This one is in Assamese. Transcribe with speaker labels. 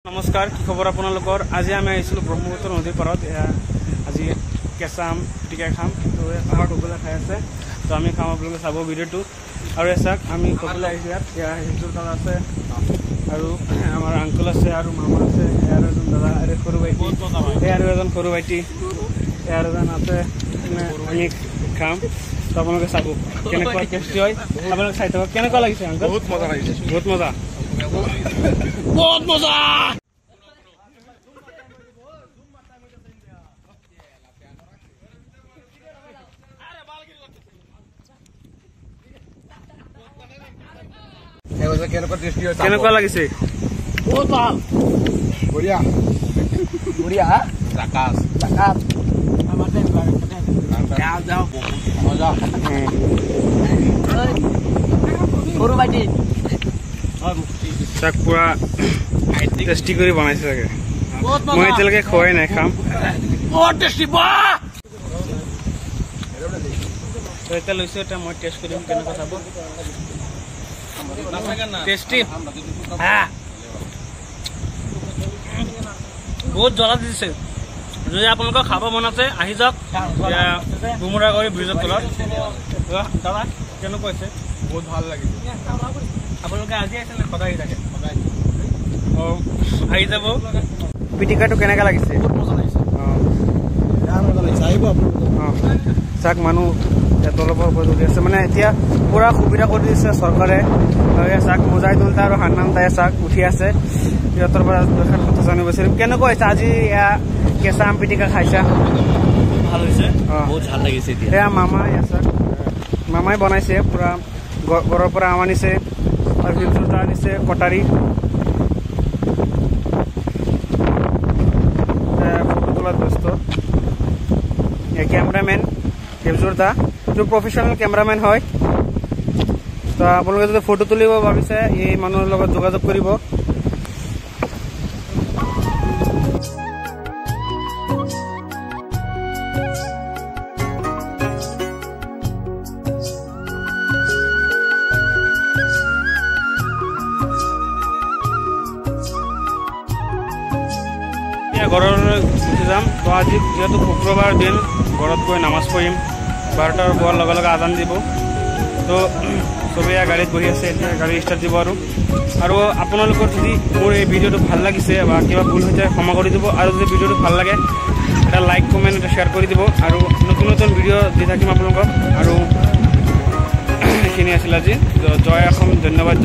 Speaker 1: নমস্কাৰ কি খবৰ আপোনালোকৰ আজি আমি আহিছিলোঁ ব্ৰহ্মপুত্ৰ নদীৰ পাৰত আজি কেঁচা আম পিটিকা খাম তো আমাৰ কবলৈ খাই আছে তো আমি খাম আপোনালোকে চাব ভিডিঅ'টো আৰু চাওক আমি কবলৈ আহিছোঁ ইয়াত হিজুৰ দাদা আছে আৰু আমাৰ আংকুল আছে আৰু মামা আছে আৰু এজন দাদা আৰু সৰু ভাইটি আৰু এজন সৰু ভাইটি আৰু এজন আছে আমি খাম তো আপোনালোকে চাব কেনেকুৱা টেষ্টি হয় আপোনালোকে চাই থাকক কেনেকুৱা লাগিছে আংকুল বহুত মজা লাগিছে বহুত মজা बहुत मजा কেনেকুৱা লাগিছে বহুত ভাল বঢ়িয়া বঢ়িয়া জাকাস জাকাস আমাতে যাও যাও মজা সৰু ভাইটি চাক পুৰা টেষ্টি কৰি বনাইছে চাগে মই এতিয়ালৈকে খোৱাই নাই খাম এতিয়া লৈছোঁ এতিয়া মই টেষ্ট কৰিম কেনেকুৱা চাব টেষ্টি বহুত জ্বলা দিছে যদি আপোনালোকৰ খাব মন আছে আহি যাওক গুমৰাগুৰি ব্ৰিজৰ তলত দাদা কেনেকুৱা হৈছে বহুত ভাল লাগিছে আপোনালোকে আজি আছে নে সদায় থাকে আহি যাব পিটিকাটো কেনেকুৱা লাগিছে চাক মানুহ তলৰ পৰা ওপৰত উঠি আছে মানে এতিয়া পুৰা সুবিধা কৰি দিছে চৰকাৰে চাক মুজাহিদুল আৰু হান্নান দাই চাক উঠি আছে সিহঁতৰ পৰা দুখন কথা জানিব বিচাৰিম কেনেকুৱা হৈছে আজি কেঁচা আম পিটিকা খাইছা ভাল হৈছে বহুত ভাল লাগিছে এয়া মামাই চাক মামাই বনাইছে পুৰা ঘৰৰ পৰা আম আনিছে আৰু হিমজোতা আনিছে কটাৰী ফটো তোলাত ব্যস্ত কেমেৰামেন হিমজোতা এইটো প্ৰফেশ্যনেল কেমেৰামেন হয় তো আপোনালোকে যদি ফটো তুলিব ভাবিছে এই মানুহৰ লগত যোগাযোগ কৰিব ঘৰলৈ গুচি যাম তো আজি যিহেতু শুক্ৰবাৰ দিন ঘৰত গৈ নামাজ পঢ়িম 12টাৰ পোৱাৰ লগে লগে আজান দিব তো চবেই গাড়ীত বহি আছে এতিয়া গাড়ী ষ্টাৰ্ট দিব আৰু আপোনালোকৰ যদি মোৰ এই ভিডিঅ'টো ভাল লাগিছে বা কিবা ভুল হৈছে ক্ষমা কৰি দিব আৰু যদি ভিডিঅ'টো ভাল লাগে এটা লাইক কমেণ্ট এটা শ্বেয়াৰ কৰি দিব আৰু নতুন নতুন ভিডিঅ' দি থাকিম আপোনালোকক আৰু এইখিনি আছিল আজি জয় অসম ধন্যবাদ।